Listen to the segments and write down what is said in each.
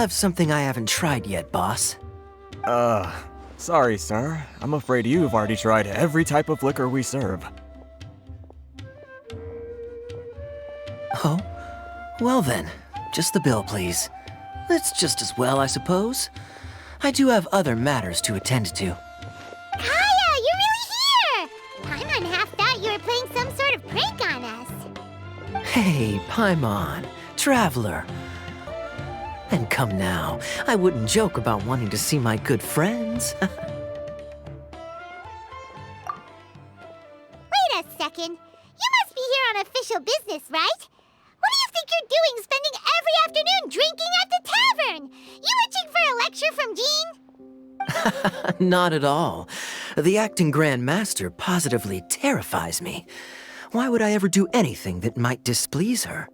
have something I haven't tried yet, boss. Sorry, sir. I'm afraid you've already tried every type of liquor we serve. Oh? Well then, just the bill, please. It's just as well, I suppose. I do have other matters to attend to. Kaeya, you're really here! Paimon half thought you were playing some sort of prank on us. Hey, Paimon, traveler. And come now, I wouldn't joke about wanting to see my good friends. Wait a second. You must be here on official business, right? What do you think you're doing spending every afternoon drinking at the tavern? You itching for a lecture from Jean? Not at all. The acting Grand Master positively terrifies me. Why would I ever do anything that might displease her?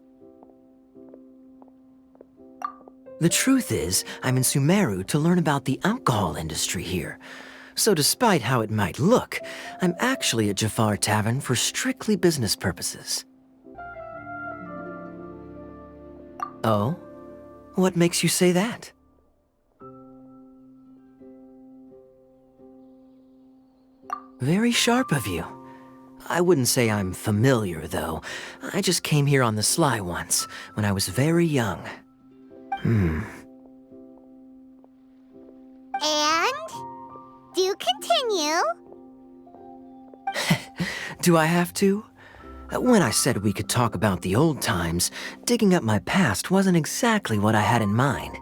The truth is, I'm in Sumeru to learn about the alcohol industry here. So despite how it might look, I'm actually at Jafar Tavern for strictly business purposes. Oh? What makes you say that? Very sharp of you. I wouldn't say I'm familiar, though. I just came here on the sly once, when I was very young. And? Do continue. Do I have to? When I said we could talk about the old times, digging up my past wasn't exactly what I had in mind.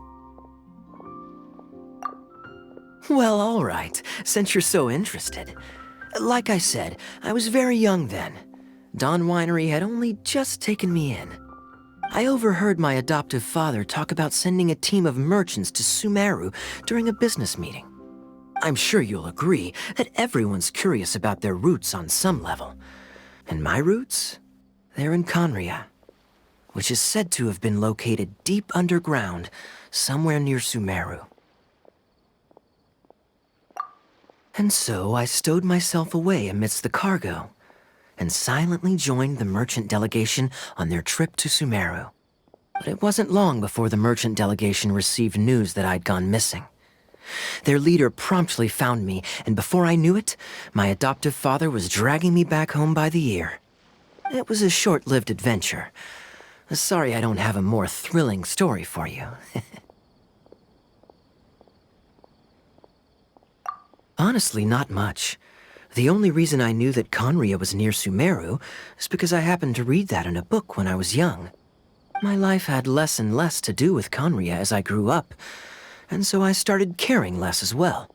Well, all right, since you're so interested. Like I said, I was very young then. Dawn Winery had only just taken me in. I overheard my adoptive father talk about sending a team of merchants to Sumeru during a business meeting. I'm sure you'll agree that everyone's curious about their roots on some level. And my roots? They're in Conria, which is said to have been located deep underground, somewhere near Sumeru. And so I stowed myself away amidst the cargo, and silently joined the merchant delegation on their trip to Sumeru. But it wasn't long before the merchant delegation received news that I'd gone missing. Their leader promptly found me, and before I knew it, my adoptive father was dragging me back home by the ear. It was a short-lived adventure. Sorry I don't have a more thrilling story for you. Honestly, not much. The only reason I knew that Conria was near Sumeru is because I happened to read that in a book when I was young. My life had less and less to do with Conria as I grew up, and so I started caring less as well.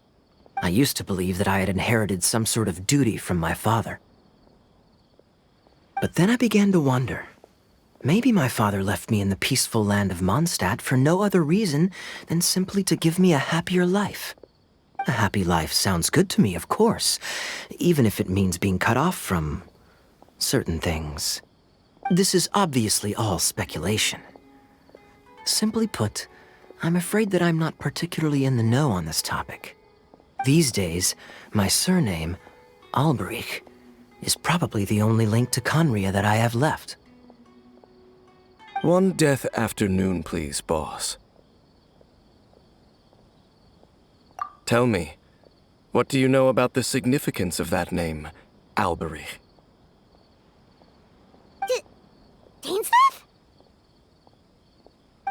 I used to believe that I had inherited some sort of duty from my father. But then I began to wonder. Maybe my father left me in the peaceful land of Mondstadt for no other reason than simply to give me a happier life. A happy life sounds good to me, of course, even if it means being cut off from certain things. This is obviously all speculation. Simply put, I'm afraid that I'm not particularly in the know on this topic. These days, my surname, Alberich, is probably the only link to Conria that I have left. One death afternoon, please, boss. Tell me, what do you know about the significance of that name, Alberich? Dainsleif?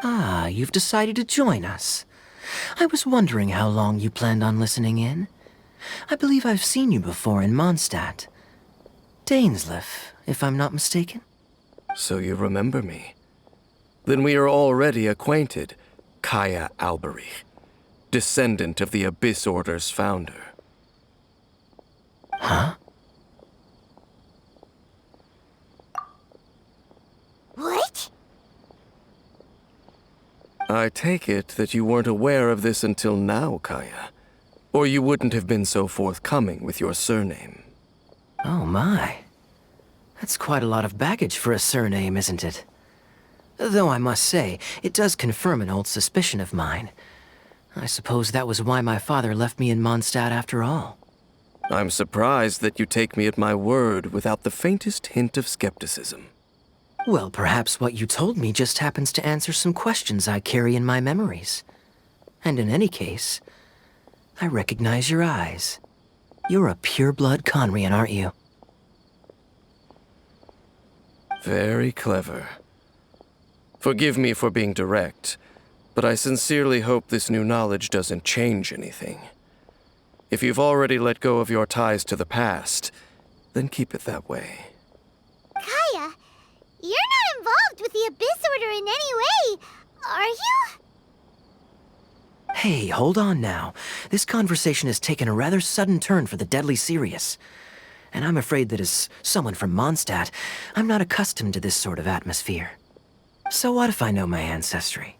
Ah, you've decided to join us. I was wondering how long you planned on listening in. I believe I've seen you before in Mondstadt. Dainsleif, if I'm not mistaken. So you remember me. Then we are already acquainted, Kaeya Alberich, descendant of the Abyss Order's founder. Huh? What? I take it that you weren't aware of this until now, Kaeya. Or you wouldn't have been so forthcoming with your surname. Oh my. That's quite a lot of baggage for a surname, isn't it? Though I must say, it does confirm an old suspicion of mine. I suppose that was why my father left me in Mondstadt after all. I'm surprised that you take me at my word without the faintest hint of skepticism. Well, perhaps what you told me just happens to answer some questions I carry in my memories. And in any case, I recognize your eyes. You're a pure-blood Conrian, aren't you? Very clever. Forgive me for being direct, but I sincerely hope this new knowledge doesn't change anything. If you've already let go of your ties to the past, then keep it that way. Kaeya, you're not involved with the Abyss Order in any way, are you? Hey, hold on now. This conversation has taken a rather sudden turn for the deadly serious. And I'm afraid that as someone from Mondstadt, I'm not accustomed to this sort of atmosphere. So what if I know my ancestry?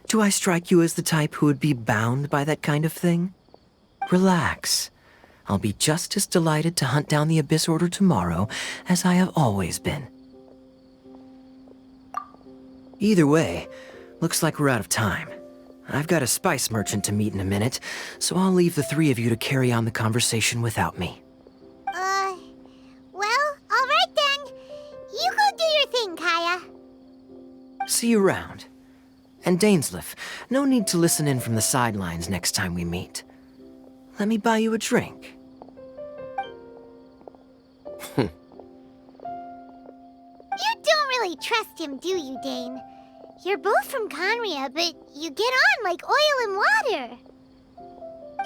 Do I strike you as the type who would be bound by that kind of thing? Relax. I'll be just as delighted to hunt down the Abyss Order tomorrow as I have always been. Either way, looks like we're out of time. I've got a spice merchant to meet in a minute, so I'll leave the three of you to carry on the conversation without me. Well, all right then. You go do your thing, Kaeya. See you around. And Dainsleif, no need to listen in from the sidelines next time we meet. Let me buy you a drink. You don't really trust him, do you, Dane? You're both from Conria, but you get on like oil and water.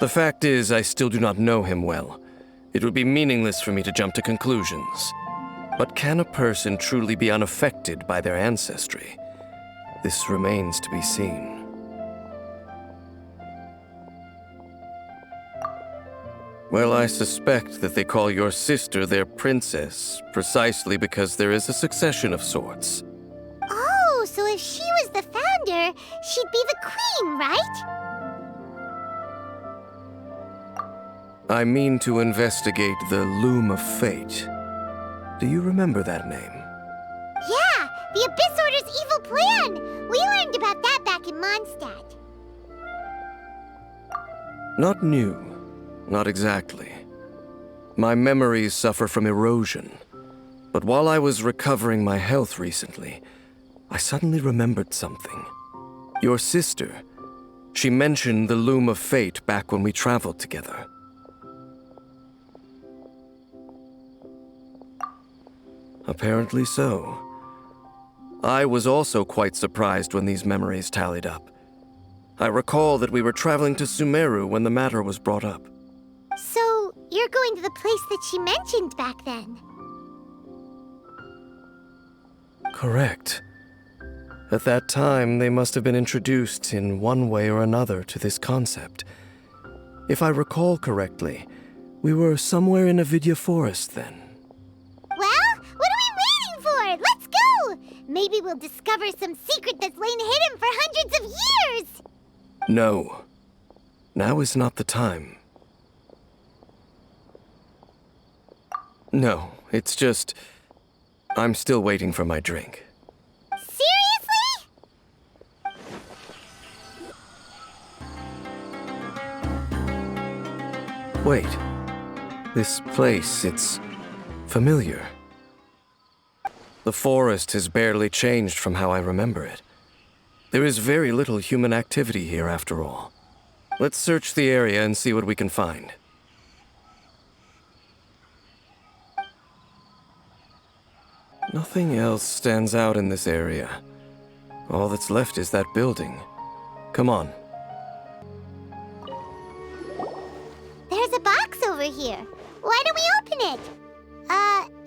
The fact is, I still do not know him well. It would be meaningless for me to jump to conclusions. But can a person truly be unaffected by their ancestry? This remains to be seen. Well, I suspect that they call your sister their princess, precisely because there is a succession of sorts. Oh, so if she was the founder, she'd be the queen, right? I mean to investigate the Loom of Fate. Do you remember that name? Yeah, the Abyss Order's evil plan! We learned about that back in Mondstadt. Not new. Not exactly. My memories suffer from erosion. But while I was recovering my health recently, I suddenly remembered something. Your sister. She mentioned the Loom of Fate back when we traveled together. Apparently so. I was also quite surprised when these memories tallied up. I recall that we were traveling to Sumeru when the matter was brought up. So, you're going to the place that she mentioned back then? Correct. At that time, they must have been introduced in one way or another to this concept. If I recall correctly, we were somewhere in Avidya Forest then. Well, what are we waiting for? Let's go! Maybe we'll discover some secret that's lain hidden for hundreds of years! No. Now is not the time. No, it's just... I'm still waiting for my drink. Seriously? Wait. This place, it's familiar. The forest has barely changed from how I remember it. There is very little human activity here after all. Let's search the area and see what we can find. Nothing else stands out in this area. All that's left is that building. Come on. There's a box over here. Why don't we open it?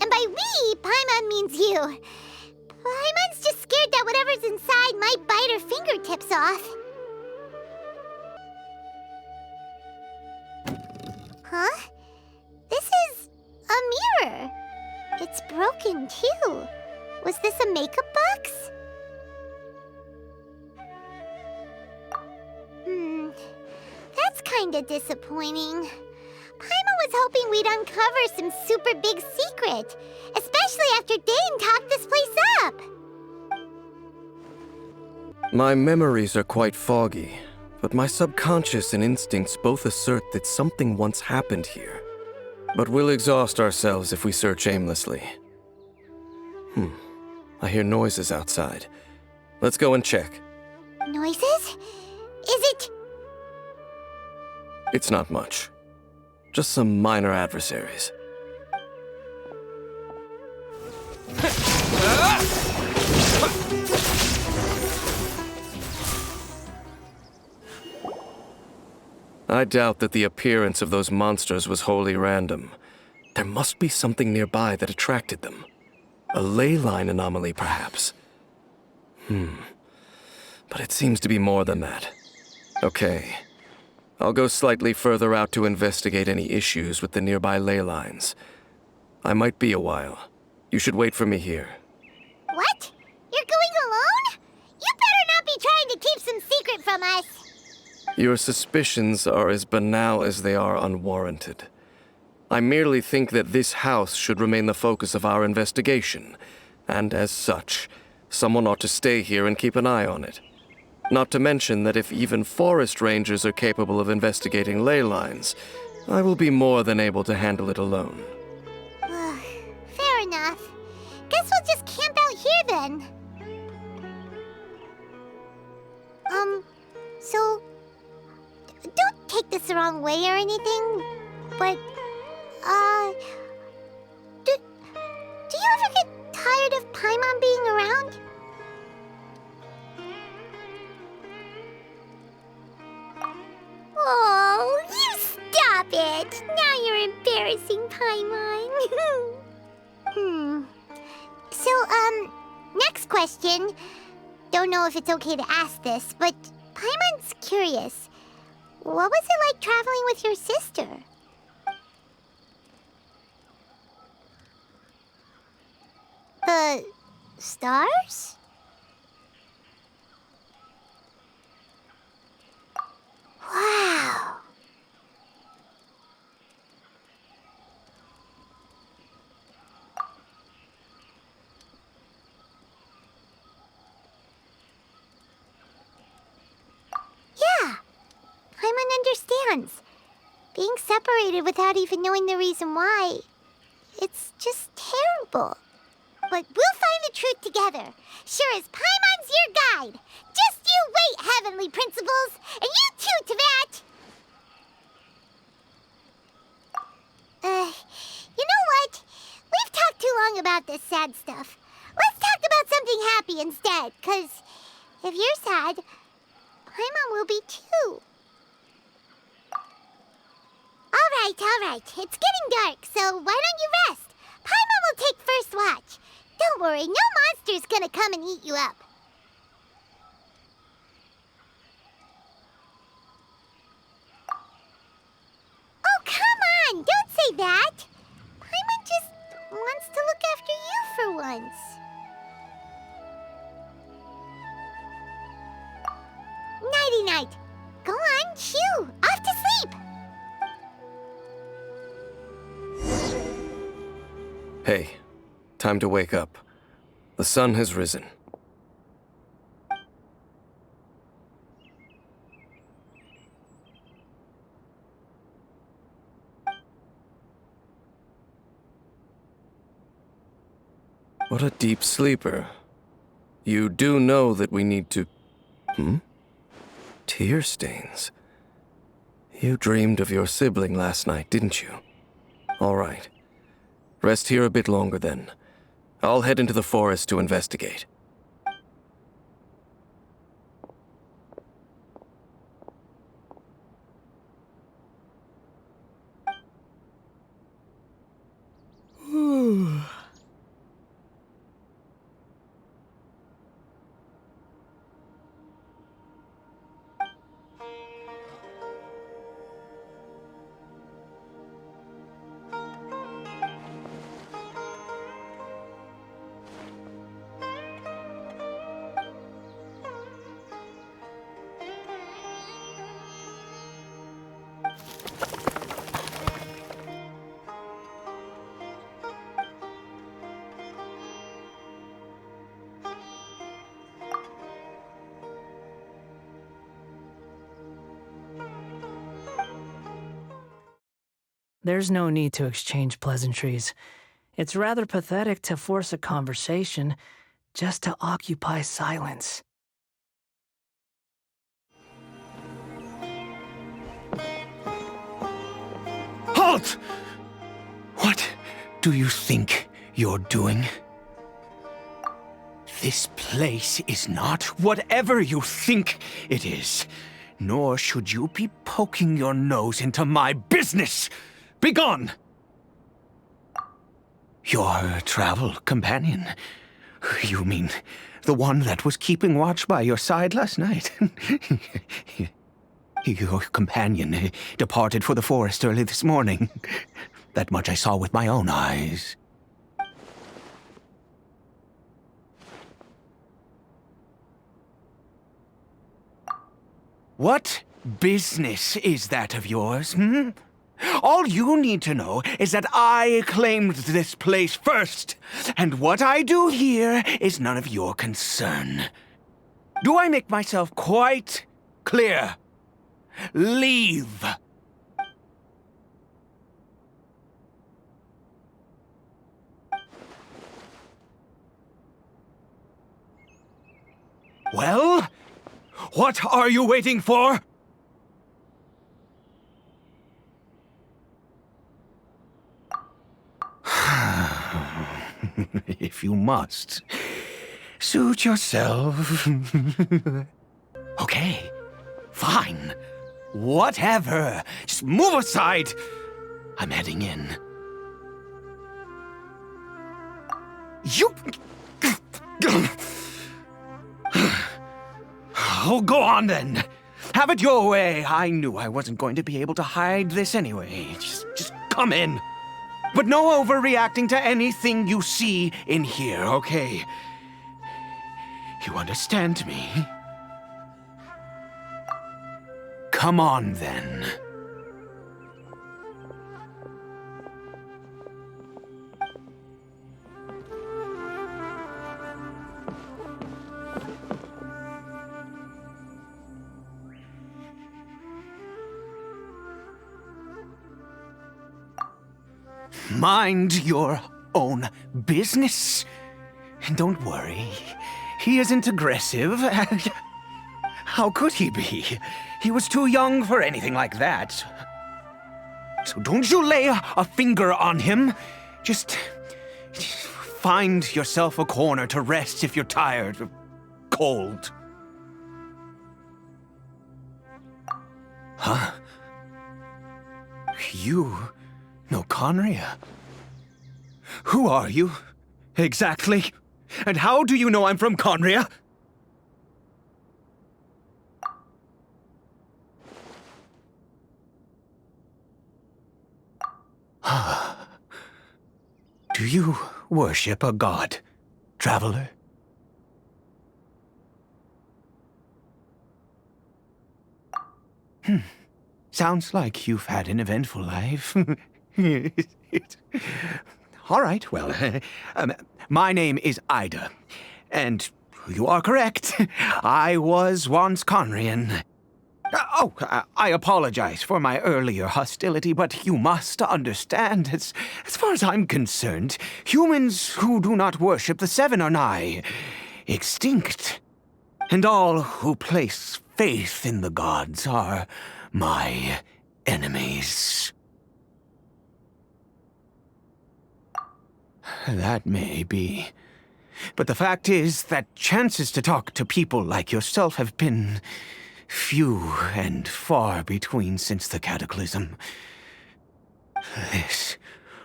And by we, Paimon means you. Paimon's just scared that whatever's inside might bite her fingertips off. Huh? This is a mirror. It's broken, too. Was this a makeup box? That's kinda disappointing. Paimon was hoping we'd uncover some super big secret, especially after Dane talked this place up. My memories are quite foggy, but my subconscious and instincts both assert that something once happened here. But we'll exhaust ourselves if we search aimlessly. I hear noises outside. Let's go and check. Noises? Is it It's not much. Just some minor adversaries. I doubt that the appearance of those monsters was wholly random. There must be something nearby that attracted them. A ley line anomaly, perhaps. But it seems to be more than that. Okay. I'll go slightly further out to investigate any issues with the nearby ley lines. I might be a while. You should wait for me here. What? You're going alone? You better not be trying to keep some secret from us. Your suspicions are as banal as they are unwarranted. I merely think that this house should remain the focus of our investigation, and as such, someone ought to stay here and keep an eye on it. Not to mention that if even forest rangers are capable of investigating ley lines, I will be more than able to handle it alone. Fair enough. Guess we'll just camp out here then. So... Don't take this the wrong way or anything, but, do you ever get tired of Paimon being around? Oh, you stop it! Now you're embarrassing Paimon. So, next question. Don't know if it's okay to ask this, but Paimon's curious. What was it like traveling with your sister? The stars? Wow. Yeah. Paimon understands. Being separated without even knowing the reason why, it's just terrible. But we'll find the truth together. Sure as Paimon's your guide. Just you wait, Heavenly Principles, and you too, Teyvat. You know what? We've talked too long about this sad stuff. Let's talk about something happy instead, 'cause if you're sad, Paimon will be too. All right. It's getting dark, so why don't you rest? Paimon will take first watch. Don't worry, no monster's gonna come and eat you up. Oh, come on! Don't say that! Paimon just wants to look after you for once. Nighty-night. Go on, shoo! Off to sleep! Hey, time to wake up. The sun has risen. What a deep sleeper. You do know that we need to... Tear stains. You dreamed of your sibling last night, didn't you? All right. Rest here a bit longer then. I'll head into the forest to investigate. There's no need to exchange pleasantries. It's rather pathetic to force a conversation just to occupy silence. Halt! What do you think you're doing? This place is not whatever you think it is, nor should you be poking your nose into my business. Begone! Your travel companion? You mean the one that was keeping watch by your side last night? Your companion departed for the forest early this morning. That much I saw with my own eyes. What business is that of yours, hmm? All you need to know is that I claimed this place first, and what I do here is none of your concern. Do I make myself quite clear? Leave! Well, what are you waiting for? If you must, suit yourself. Okay, fine. Whatever. Just move aside. I'm heading in. You... Oh, go on then. Have it your way. I knew I wasn't going to be able to hide this anyway. Just come in. But no overreacting to anything you see in here, okay? You understand me? Come on, then. Mind your own business. And don't worry, he isn't aggressive. How could he be? He was too young for anything like that. So don't you lay a finger on him. Just find yourself a corner to rest if you're tired or cold. Huh? You know Kaeya? Who are you, exactly? And how do you know I'm from Kaeya? Do you worship a god, traveler? Sounds like you've had an eventful life. All right, well, my name is Ida, and you are correct. I was once Conrian. I apologize for my earlier hostility, but you must understand, as far as I'm concerned, humans who do not worship the Seven are nigh extinct. And all who place faith in the gods are my enemies. That may be. But the fact is that chances to talk to people like yourself have been few and far between since the cataclysm. This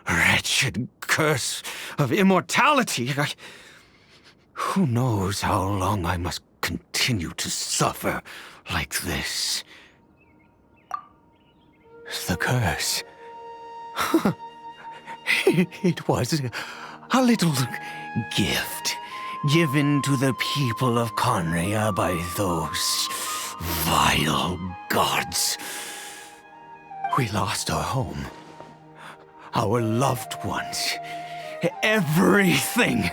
wretched curse of immortality. Who knows how long I must continue to suffer like this? The curse. It was a little gift given to the people of Kaeya by those vile gods. We lost our home, our loved ones, everything.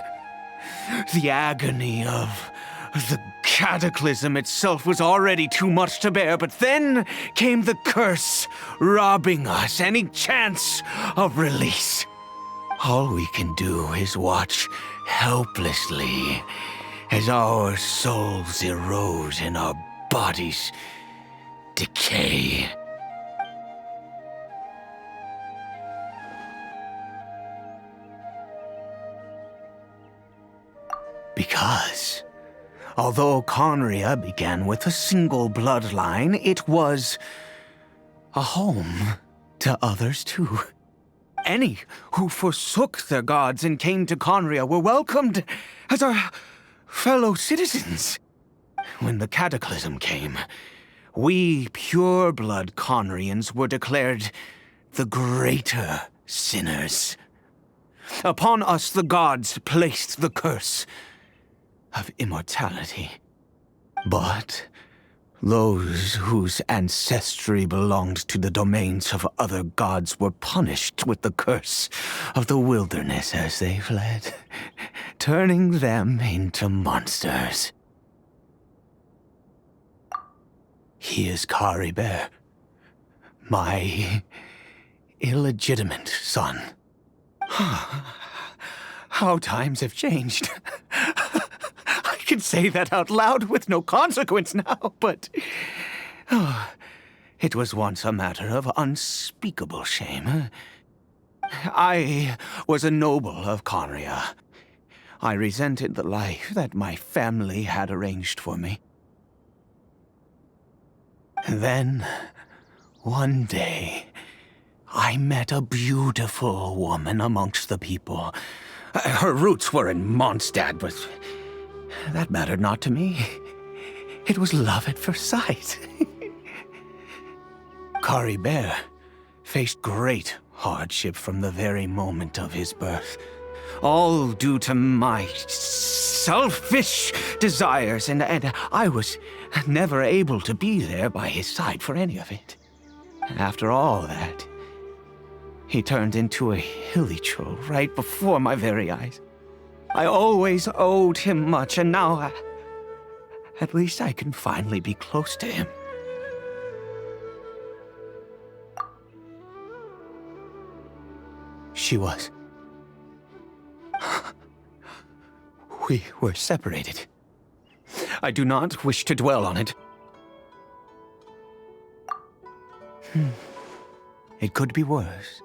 The agony of the cataclysm itself was already too much to bear, but then came the curse, robbing us any chance of release. All we can do is watch helplessly as our souls erode and our bodies decay. Because although Kaeya began with a single bloodline, it was a home to others too. Any who forsook their gods and came to Kaeya were welcomed as our fellow citizens. When the cataclysm came, we pure-blood Kaeyans were declared the greater sinners. Upon us the gods placed the curse of immortality. But those whose ancestry belonged to the domains of other gods were punished with the curse of the wilderness as they fled, turning them into monsters. He is Kaeya, my illegitimate son. How times have changed. I can say that out loud with no consequence now, but it was once a matter of unspeakable shame. I was a noble of Kaeya. I resented the life that my family had arranged for me. Then, one day, I met a beautiful woman amongst the people. Her roots were in Mondstadt, but that mattered not to me. It was love at first sight. Kaeya faced great hardship from the very moment of his birth, all due to my selfish desires, and I was never able to be there by his side for any of it. After all that, he turned into a hilichurl right before my very eyes. I always owed him much, and now, at least I can finally be close to him. She was. We were separated. I do not wish to dwell on it. It could be worse.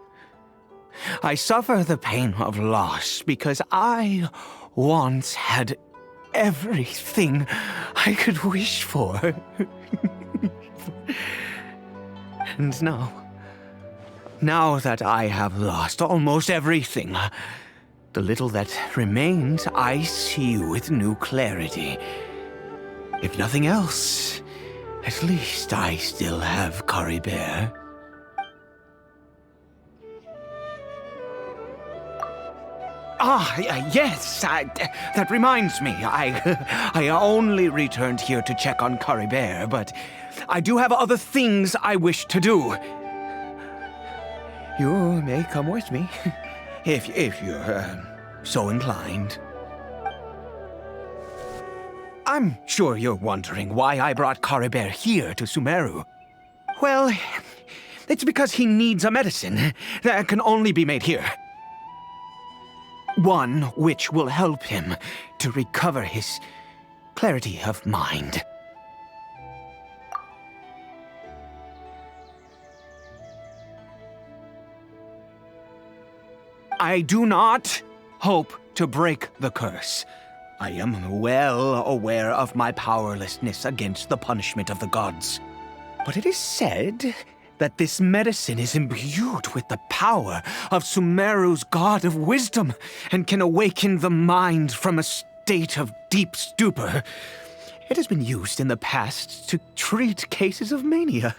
I suffer the pain of loss because I once had everything I could wish for. And now that I have lost almost everything, the little that remains I see with new clarity. If nothing else, at least I still have Kaeya. Yes, that reminds me. I only returned here to check on Kaeya, but I do have other things I wish to do. You may come with me, if you're so inclined. I'm sure you're wondering why I brought Kaeya here to Sumeru. Well, it's because he needs a medicine that can only be made here. One which will help him to recover his clarity of mind. I do not hope to break the curse. I am well aware of my powerlessness against the punishment of the gods. But it is said that this medicine is imbued with the power of Sumeru's god of wisdom and can awaken the mind from a state of deep stupor. It has been used in the past to treat cases of mania.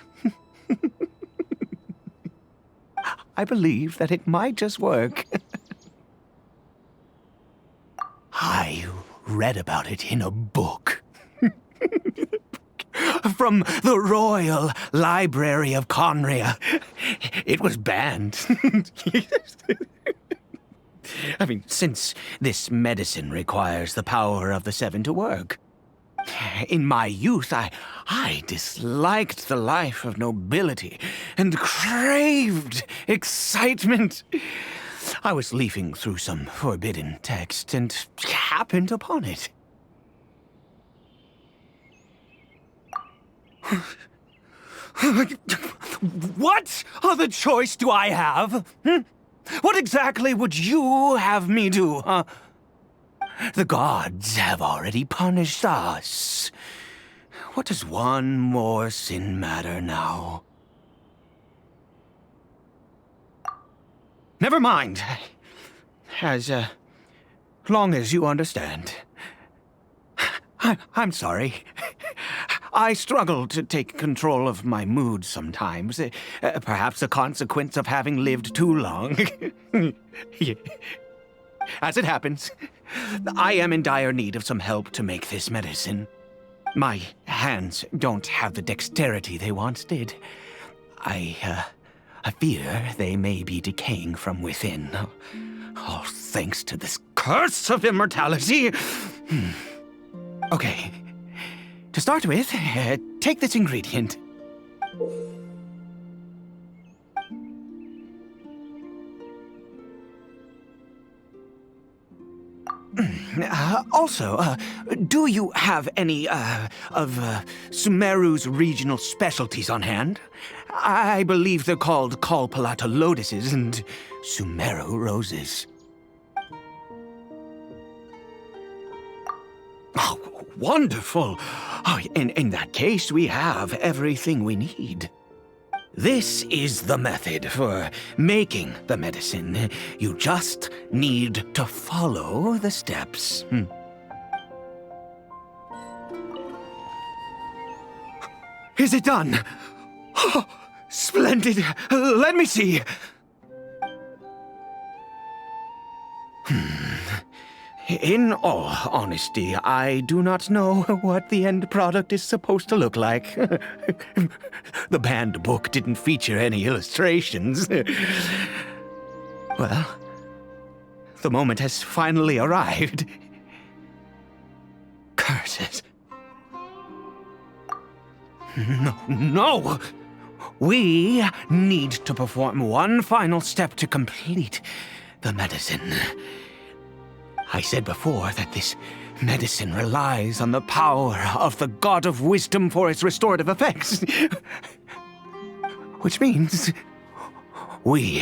I believe that it might just work. I read about it in a book. From the Royal Library of Kaeya. It was banned. I mean, since this medicine requires the power of the Seven to work. In my youth, I disliked the life of nobility and craved excitement. I was leafing through some forbidden text and happened upon it. What other choice do I have? What exactly would you have me do, huh? The gods have already punished us. What does one more sin matter now? Never mind. As long as you understand. I'm sorry. I struggle to take control of my mood sometimes. Perhaps a consequence of having lived too long. As it happens, I am in dire need of some help to make this medicine. My hands don't have the dexterity they once did. I fear they may be decaying from within. All thanks to this curse of immortality. Okay. To start with, take this ingredient. Also, do you have any, of Sumeru's regional specialties on hand? I believe they're called Kalpalata lotuses and Sumeru roses. Oh, wonderful! Oh, in that case, we have everything we need. This is the method for making the medicine. You just need to follow the steps. Is it done? Oh, splendid! Let me see! In all honesty, I do not know what the end product is supposed to look like. The banned book didn't feature any illustrations. Well, the moment has finally arrived. Curses. No! We need to perform one final step to complete the medicine. I said before that this medicine relies on the power of the God of Wisdom for its restorative effects. Which means we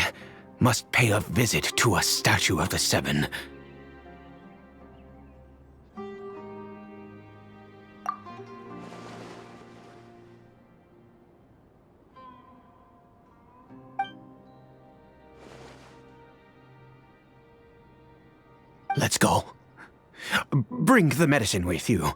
must pay a visit to a statue of the Seven. Let's go. Bring the medicine with you.